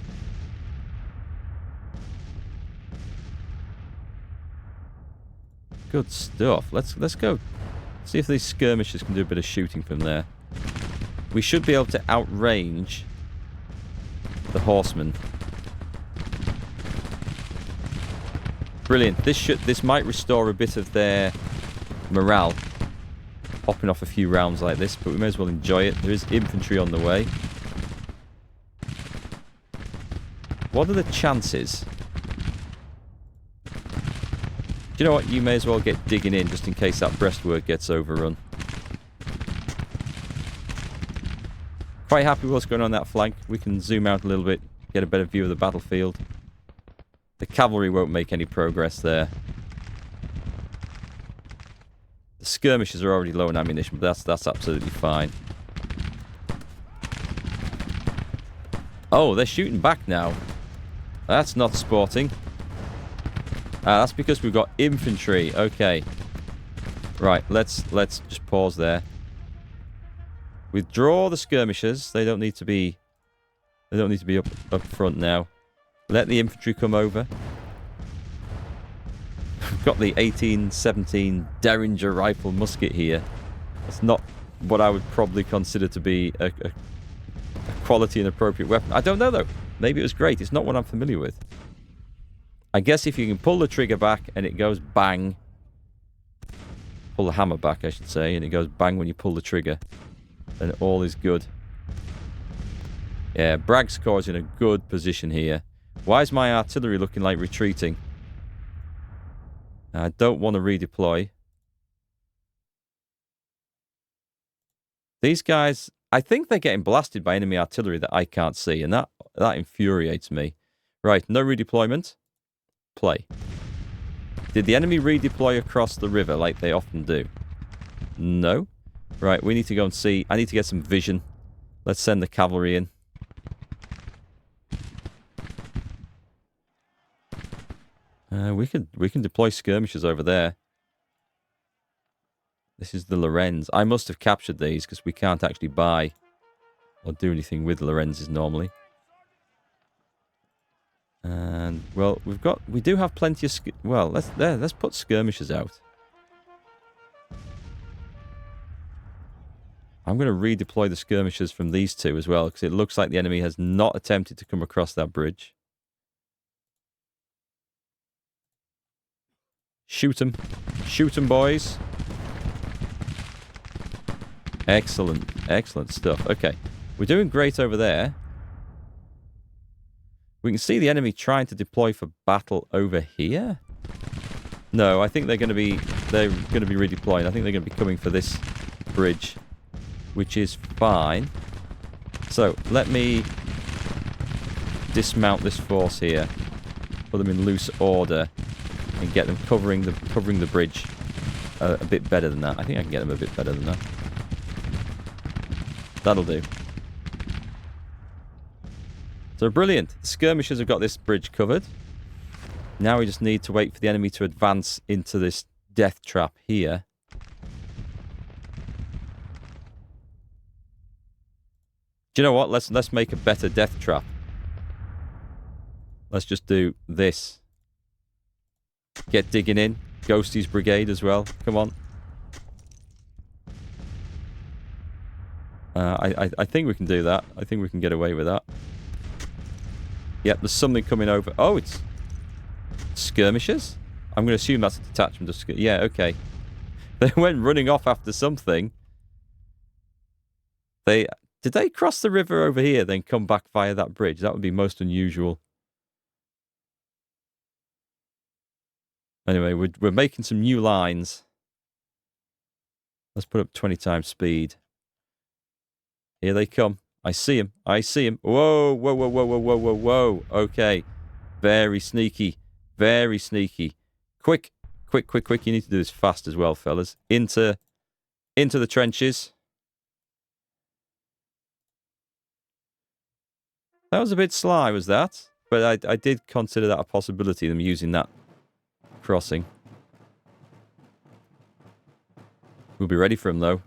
Good stuff. Let's go see if these skirmishers can do a bit of shooting from there. We should be able to outrange the horsemen. Brilliant. This might restore a bit of their morale. Popping off a few rounds like this, but we may as well enjoy it. There is infantry on the way. What are the chances? Do you know what? You may as well get digging in just in case that breastwork gets overrun. Quite happy with what's going on that flank. We can zoom out a little bit, get a better view of the battlefield. The cavalry won't make any progress there. The skirmishers are already low on ammunition, but that's absolutely fine. Oh, they're shooting back now. That's not sporting. That's because we've got infantry. Okay. Right, let's just pause there. Withdraw the skirmishers. They don't need to be up front now. Let the infantry come over. We've got the 1817 Derringer rifle musket here. It's not what I would probably consider to be a quality and appropriate weapon. I don't know though. Maybe it was great. It's not what I'm familiar with. I guess if you can pull the trigger back and it goes bang. Pull the hammer back, I should say, and it goes bang when you pull the trigger. Then all is good. Yeah, Bragg's Corps is in a good position here. Why is my artillery looking like retreating? I don't want to redeploy. These guys, I think they're getting blasted by enemy artillery that I can't see, and that infuriates me. Right, no redeployment. Play. Did the enemy redeploy across the river like they often do? No. Right, we need to go and see. I need to get some vision. Let's send the cavalry in. We can deploy skirmishers over there. This is the Lorentz. I must have captured these because we can't actually buy or do anything with Lorenzes normally. And well, we do have plenty of let's put skirmishers out. I'm going to redeploy the skirmishers from these two as well because it looks like the enemy has not attempted to come across that bridge. Shoot them. Shoot them, boys. Excellent. Excellent stuff. Okay. We're doing great over there. We can see the enemy trying to deploy for battle over here. No, I think they're going to be redeploying. I think they're going to be coming for this bridge, which is fine. So, let me dismount this force here. Put them in loose order. And get them covering the bridge a bit better than that. I think I can get them a bit better than that. That'll do. So brilliant. The skirmishers have got this bridge covered. Now we just need to wait for the enemy to advance into this death trap here. Do you know what? Let's make a better death trap. Let's just do this. Get digging in. Ghosty's brigade as well. Come on. I think we can do that. I think we can get away with that. Yep, there's something coming over. Oh, it's skirmishers? I'm going to assume that's a detachment of skirmishers. Yeah, okay. They went running off after something. Did they cross the river over here, then come back via that bridge? That would be most unusual. Anyway, we're making some new lines. Let's put up 20 times speed. Here they come. I see him. I see him. Whoa, whoa, whoa, whoa, whoa, whoa, whoa, whoa. Okay. Very sneaky. Very sneaky. Quick, quick, quick, quick. You need to do this fast as well, fellas. Into the trenches. That was a bit sly, was that? But I did consider that a possibility, them using that crossing. We'll be ready for him, though.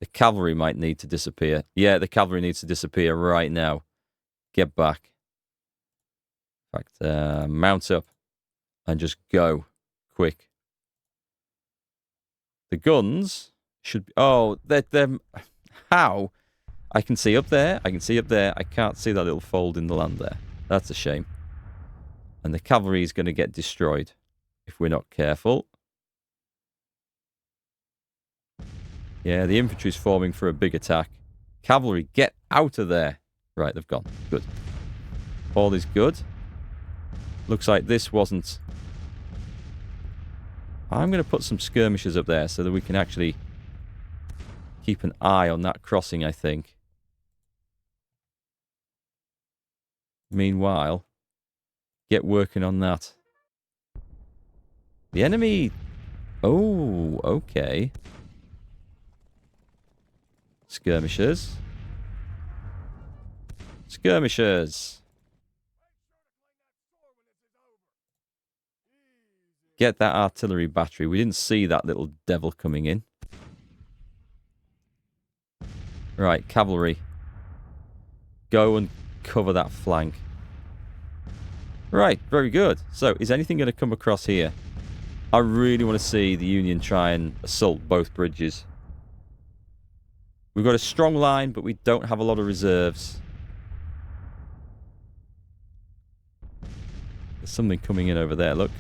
The cavalry might need to disappear. Yeah, the cavalry needs to disappear right now. Get back. In fact, mount up and just go. Quick. The guns should be... Oh, they're... How? I can see up there. I can see up there. I can't see that little fold in the land there. That's a shame. And the cavalry is going to get destroyed if we're not careful. Yeah, the infantry's forming for a big attack. Cavalry, get out of there. Right, they've gone. Good. All is good. Looks like this wasn't... I'm going to put some skirmishers up there so that we can actually keep an eye on that crossing, I think. Meanwhile, get working on that. The enemy... Oh, okay. Skirmishers. Skirmishers. Get that artillery battery. We didn't see that little devil coming in. Right, cavalry. Go and cover that flank. Right, very good. So, is anything going to come across here? I really want to see the Union try and assault both bridges. We've got a strong line, but we don't have a lot of reserves. There's something coming in over there, look.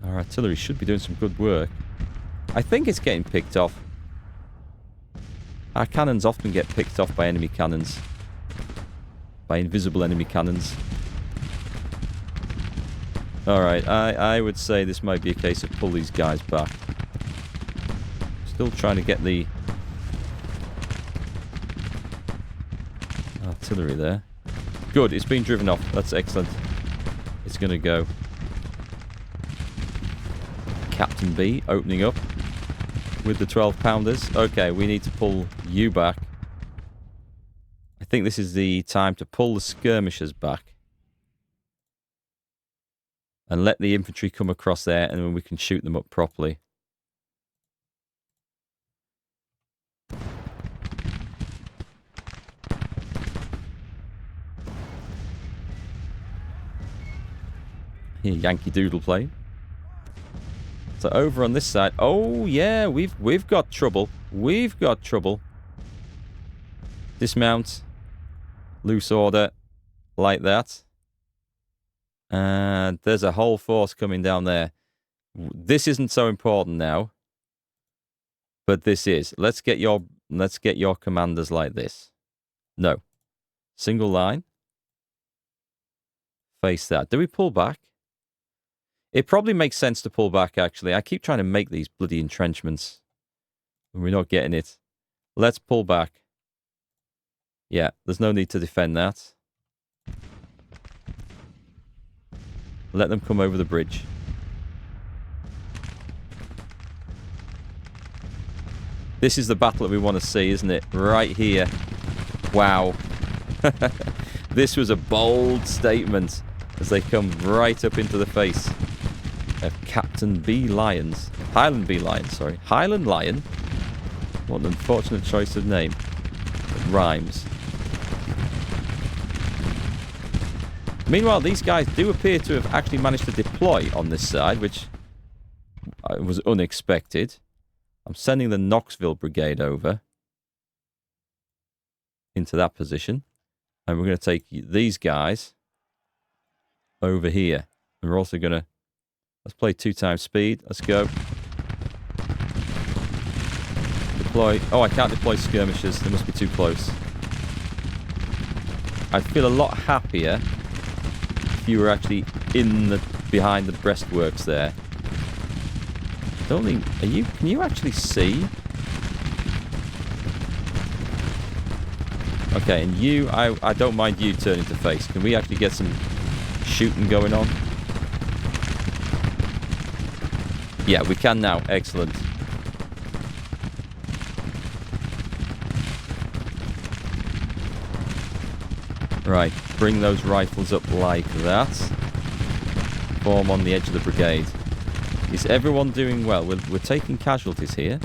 Our artillery should be doing some good work. I think it's getting picked off. Our cannons often get picked off by enemy cannons. By invisible enemy cannons. Alright, I would say this might be a case of pull these guys back. Still trying to get the artillery there. Good, it's been driven off. That's excellent. It's going to go. Captain B opening up with the 12-pounders. Okay, we need to pull you back. I think this is the time to pull the skirmishers back. And let the infantry come across there, and then we can shoot them up properly. Here, Yankee Doodle playing. So over on this side, oh yeah, we've got trouble. We've got trouble. Dismount, loose order, like that. And there's a whole force coming down there. This isn't so important now, but this is. Let's get your commanders like this. No, single line. Face that. Do we pull back? It probably makes sense to pull back, actually. I keep trying to make these bloody entrenchments, and we're not getting it. Let's pull back. Yeah, there's no need to defend that. Let them come over the bridge. This is the battle that we want to see, isn't it? Right here. Wow. This was a bold statement as they come right up into the face. Captain B. Lions. Highland B. Lions, sorry. Highland Lion? What an unfortunate choice of name. It rhymes. Meanwhile, these guys do appear to have actually managed to deploy on this side, which was unexpected. I'm sending the Knoxville Brigade over into that position. And we're going to take these guys over here. And we're also going to... Let's play 2 times speed. Let's go. Deploy. Oh, I can't deploy skirmishers. They must be too close. I'd feel a lot happier if you were actually behind the breastworks there. Don't think... Can you actually see? Okay, and you... I don't mind you turning to face. Can we actually get some shooting going on? Yeah, we can now. Excellent. Right, bring those rifles up like that. Form on the edge of the brigade. Is everyone doing well? We're taking casualties here.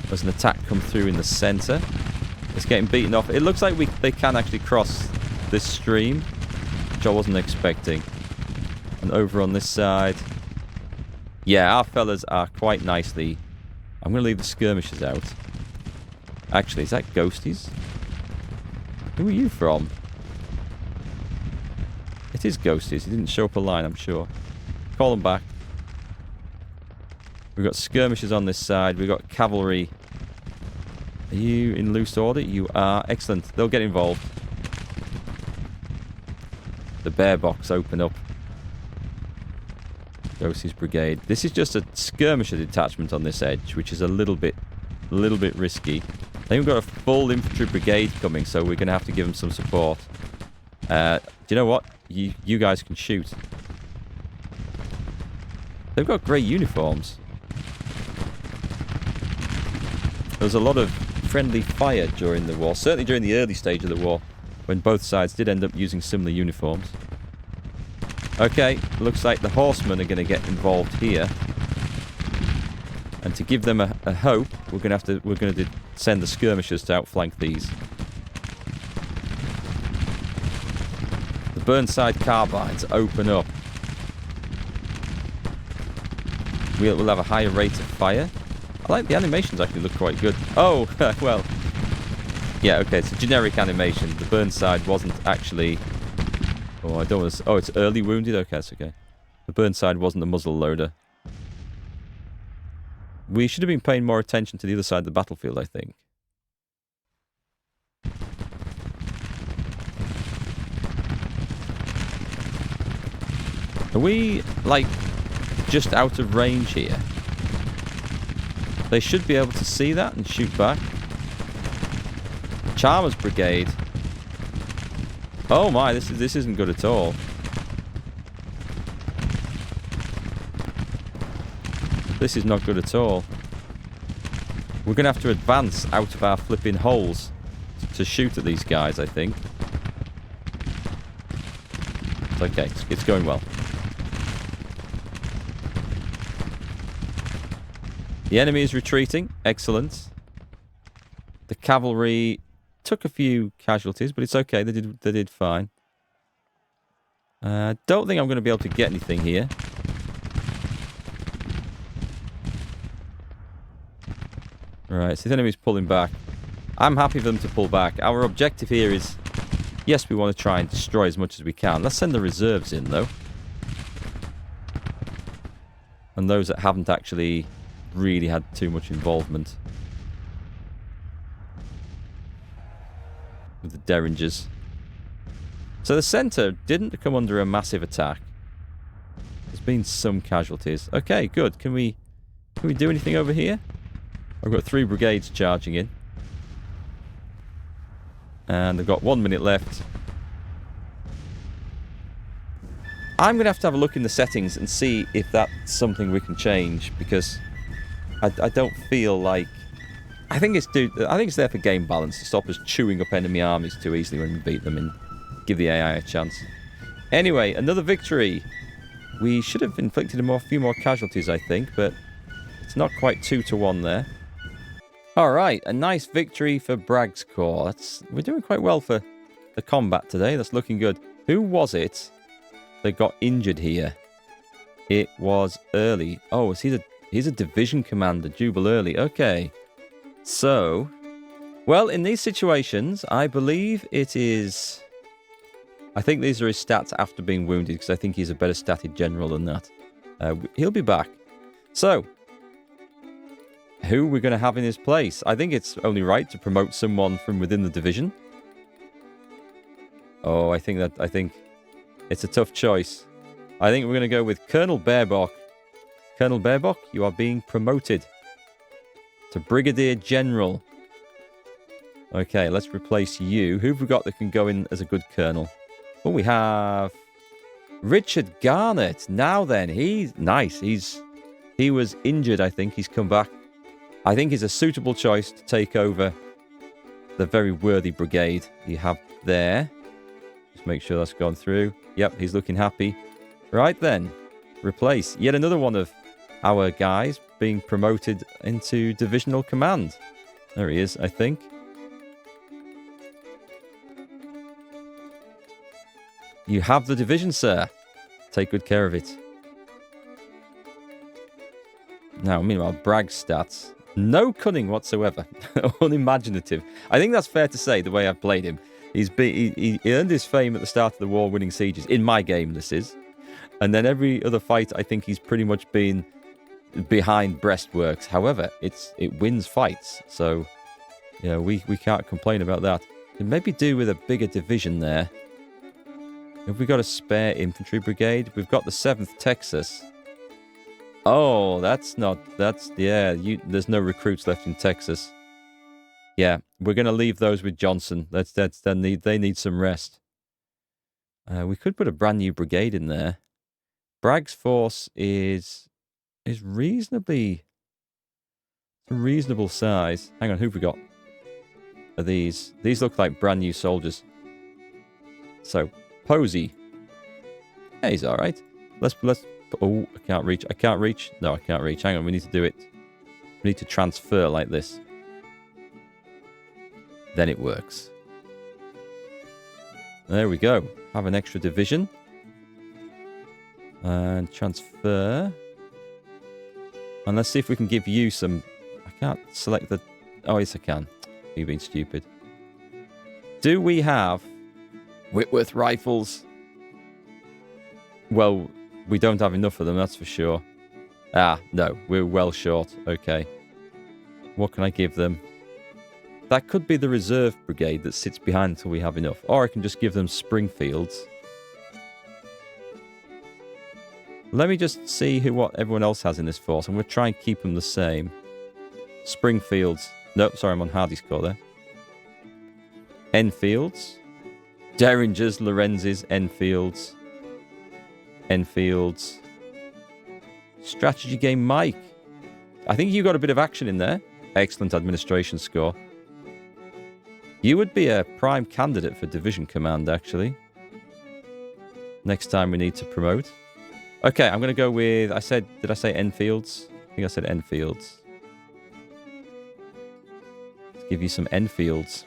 There's an attack come through in the centre. It's getting beaten off. It looks like they can actually cross this stream, which I wasn't expecting. And over on this side... Yeah, our fellas are quite nicely... I'm going to leave the skirmishers out. Actually, is that ghosties? Who are you from? It is ghosties. He didn't show up a line, I'm sure. Call them back. We've got skirmishers on this side. We've got cavalry. Are you in loose order? You are. Excellent. They'll get involved. The bear box open up. Ghosties brigade. This is just a skirmisher detachment on this edge, which is a little bit risky. Then we've got a full infantry brigade coming, so we're going to have to give them some support. Do you know what? You guys can shoot. They've got grey uniforms. There was a lot of friendly fire during the war, certainly during the early stage of the war, when both sides did end up using similar uniforms. Okay, looks like the horsemen are going to get involved here. And to give them a hope, we're going to send the skirmishers to outflank these. The Burnside carbines open up. We'll have a higher rate of fire. I like the animations, actually look quite good. Oh, well. Yeah, okay, it's a generic animation. The Burnside wasn't actually... Oh, I don't want to... Oh, it's early wounded? Okay, that's okay. The Burnside wasn't a muzzle loader. We should have been paying more attention to the other side of the battlefield, I think. Are we, like, just out of range here? They should be able to see that and shoot back. Chalmers Brigade. Oh my, this isn't good at all. This is not good at all. We're going to have to advance out of our flipping holes to shoot at these guys, I think. It's okay, it's going well. The enemy is retreating. Excellent. The cavalry took a few casualties, but it's okay. They did fine. Don't think I'm going to be able to get anything here. Right, so the enemy's pulling back. I'm happy for them to pull back. Our objective here is, yes, we want to try and destroy as much as we can. Let's send the reserves in, though. And those that haven't actually really had too much involvement. With the Derringers. So the centre didn't come under a massive attack. There's been some casualties. Okay, good. Can we do anything over here? I've got 3 brigades charging in. And they've got 1 minute left. I'm going to have a look in the settings and see if that's something we can change, because I don't feel like... I think it's there for game balance, to stop us chewing up enemy armies too easily when we beat them and give the AI a chance. Anyway, another victory. We should have inflicted a few more casualties, I think, but it's not quite 2-1 there. All right, a nice victory for Bragg's Corps. We're doing quite well for the combat today. That's looking good. Who was it that got injured here? It was Early. Oh, he's a division commander, Jubal Early. Okay. So, well, in these situations, I believe it is... I think these are his stats after being wounded, because I think he's a better statted general than that. He'll be back. So, who we're going to have in his place? I think it's only right to promote someone from within the division. Oh, I think it's a tough choice. I think we're going to go with Colonel Baerbock. Colonel Baerbock, you are being promoted to Brigadier General. Okay, let's replace you. Who have we got that can go in as a good colonel? Oh, we have Richard Garnett. Now then, he's nice. He was injured, I think. He's come back. I think he's a suitable choice to take over the very worthy brigade you have there. Just make sure that's gone through. Yep, he's looking happy. Right then, replace yet another one of our guys being promoted into divisional command. There he is, I think. You have the division, sir. Take good care of it. Now, meanwhile, Bragg's stats. No cunning whatsoever. Unimaginative. I think that's fair to say, the way I've played him. He earned his fame at the start of the war winning sieges. In my game, this is. And then every other fight, I think he's pretty much been behind breastworks. However, it wins fights. So, you know, we can't complain about that. Could maybe do with a bigger division there. Have we got a spare infantry brigade? We've got the 7th Texas. Oh, there's no recruits left in Texas. Yeah, we're going to leave those with Johnson. They need some rest. We could put a brand new brigade in there. Bragg's force is reasonably a reasonable size. Hang on, who've we got? Are these look like brand new soldiers. So, Posey. Yeah, he's all right. Let's. Oh, I can't reach. No, I can't reach. Hang on, we need to do it. We need to transfer like this. Then it works. There we go. Have an extra division. And transfer. And let's see if we can give you some... I can't select the... Oh, yes, I can. You've been stupid. Do we have Whitworth rifles? Well, we don't have enough of them, that's for sure. Ah, no. We're well short. Okay. What can I give them? That could be the reserve brigade that sits behind until we have enough. Or I can just give them Springfields. Let me just see what everyone else has in this force. I'm going to try and keep them the same. Springfields. Nope, sorry, I'm on Hardy's Corps there. Enfields. Derringers, Lorenzes, Enfields. Enfields. Strategy game Mike. I think you got a bit of action in there. Excellent administration score. You would be a prime candidate for division command, actually. Next time we need to promote. Okay, I'm going to go with... Did I say Enfields? I think I said Enfields. Let's give you some Enfields.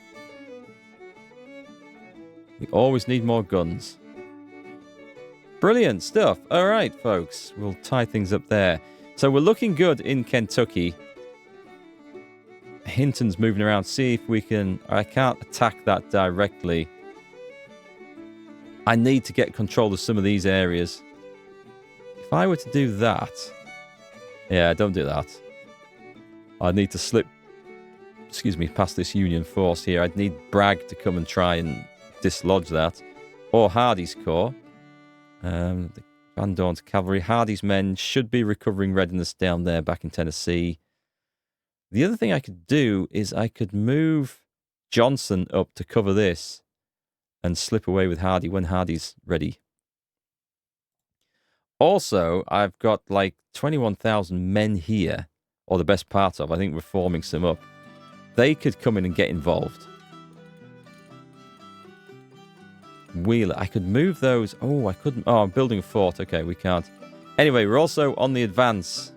We always need more guns. Brilliant stuff. All right, folks. We'll tie things up there. So we're looking good in Kentucky. Hinton's moving around. See if we can... I can't attack that directly. I need to get control of some of these areas. If I were to do that... Yeah, don't do that. I'd need to slip... past this Union force here. I'd need Bragg to come and try and dislodge that. Or Hardy's Corps. The Van Dorn's cavalry. Hardy's men should be recovering readiness down there back in Tennessee. The other thing I could do is I could move Johnson up to cover this and slip away with Hardy when Hardy's ready. Also, I've got like 21,000 men here, or the best part of. I think we're forming some up. They could come in and get involved. Wheeler. I could move those. Oh, I couldn't. Oh, I'm building a fort. Okay, we can't. Anyway, we're also on the advance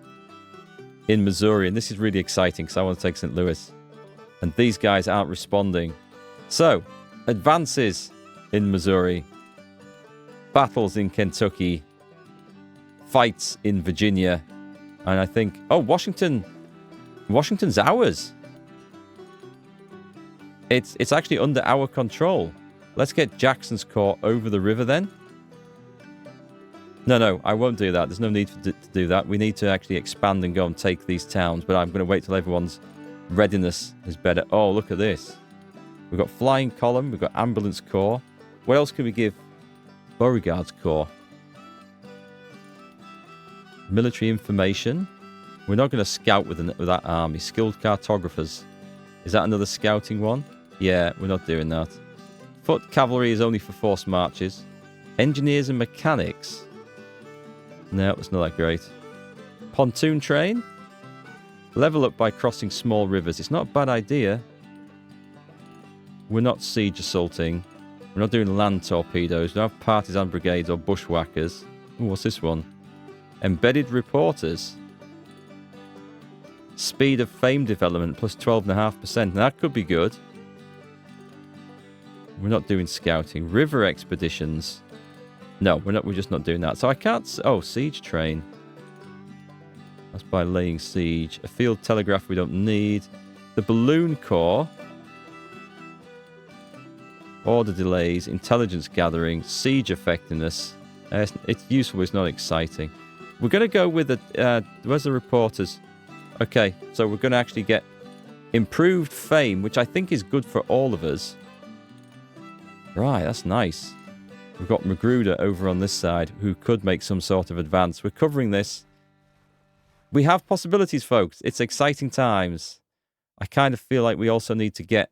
in Missouri, and this is really exciting because I want to take St. Louis. And these guys aren't responding. So, advances in Missouri, battles in Kentucky, fights in Virginia, and I think... Oh, Washington's ours. It's actually under our control. Let's get Jackson's Corps over the river then. No, I won't do that. There's no need to do that. We need to actually expand and go and take these towns, but I'm going to wait till everyone's readiness is better. Oh, look at this. We've got Flying Column, we've got Ambulance Corps. What else can we give Beauregard's Corps? Military information. We're not going to scout with that army. Skilled cartographers. Is that another scouting one? Yeah, we're not doing that. Foot cavalry is only for forced marches. Engineers and mechanics. No, it's not that great. Pontoon train. Level up by crossing small rivers. It's not a bad idea. We're not siege assaulting. We're not doing land torpedoes. We don't have partisan brigades or bushwhackers. Ooh, what's this one? Embedded reporters. Speed of fame development plus 12.5%. That could be good. We're not doing scouting. River expeditions. No, we're just not doing that. So I can't... Oh, siege train. That's by laying siege. A field telegraph we don't need. The balloon corps. Order delays. Intelligence gathering. Siege effectiveness. It's useful, but it's not exciting. We're going to go with the... where's the reporters? Okay, so we're going to actually get improved fame, which I think is good for all of us. Right, that's nice. We've got Magruder over on this side, who could make some sort of advance. We're covering this. We have possibilities, folks. It's exciting times. I kind of feel like we also need to get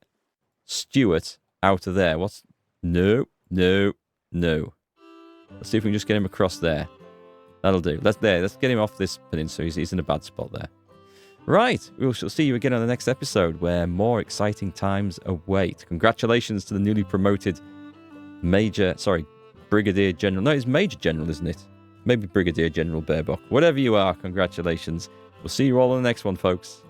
Stuart out of there. What's... No. Let's see if we can just get him across there. That'll do. Let's get him off this peninsula. He's in a bad spot there. Right, we shall see you again on the next episode where more exciting times await. Congratulations to the newly promoted Brigadier General. No, it's Major General, isn't it? Maybe Brigadier General Baerbock. Whatever you are, congratulations. We'll see you all on the next one, folks.